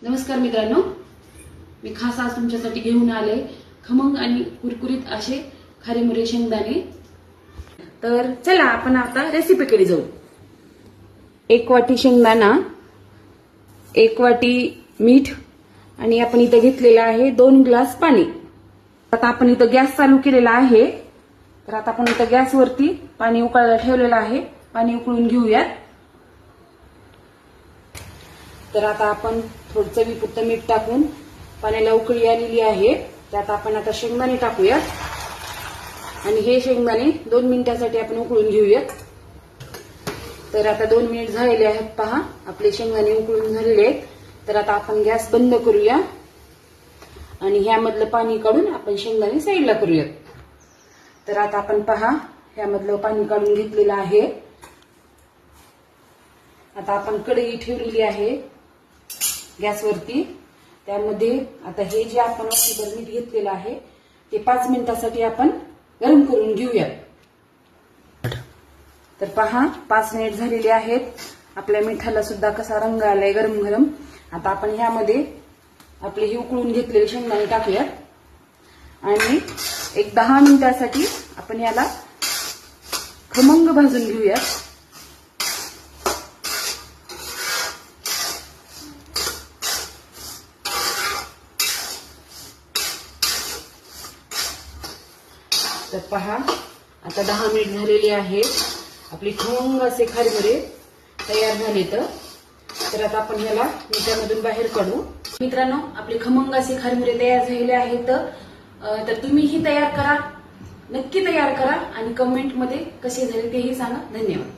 नमस्कार मित्रांनो, मी खास आज तुमच्यासाठी घेऊन आले खमंग आणि कुरकुरीत असे खारीमुरे शेंगदाणे। तर चला आपण आता रेसिपीकडे जाऊ। 1 वाटी शेंगदाणा, 1 वाटी मीठ आणि आपण इथं घेतलेलं आहे 2 ग्लास पाणी। आता आपण इथं गॅस चालू केलेला आहे। तर आता आपण इथं गॅसवरती पाणी उकळायला ठेवलेलं आहे। पाणी उकळून घेऊयात। तर आता आपण थोडं चवीपुरतं मीठ टाकून पाण्याला उकळी आलेली आहे। त्यात आपण आता शेंगदाणे टाकूयात आणि हे शेंगदाणे 2 मिनिटांसाठी आपण उकळून घेऊयात। तर आता 2 मिनिट झालेले आहेत, पहा आपले शेंगदाणे उकळून झालेले आहेत। तर आता आपण गॅस बंद करूया आणि ह्यामधलं पाणी काढून आपण शेंगदाणे साईडला करूयात। तर आता आपण पहा ह्यामधलं पाणी काढून घेतलेलं आहे। आता आपण कढई ठेवलेली आहे गॅसवरती। त्यामध्ये आता हे जे आपण वाटीभर मीठ घेतलेलं आहे ते 5 मिनिटांसाठी आपण गरम करून घेऊयात। तर पहा 5 मिनिट झालेले आहेत। आपल्या मिठाला सुद्धा कसा रंग आलाय गरम गरम। आता आपण ह्यामध्ये आपले हे उकळून घेतलेले शेंगदाणे टाकूयात आणि एक 10 मिनिटांसाठी आपण याला खमंग भाजून घेऊयात। तर पहा आता 10 मिनिट झालेले आहेत। आपली खमंग असे खारीमुरे तयार झाले। तर आता आपण ह्याला मिठामधून बाहेर काढू। मित्रांनो, आपले खमंग असे खारीमुरे तयार झालेले आहेत। तर तुम्हीही तयार करा, नक्की तयार करा आणि कमेंट मध्ये कसे झाले तेही सांगा। धन्यवाद।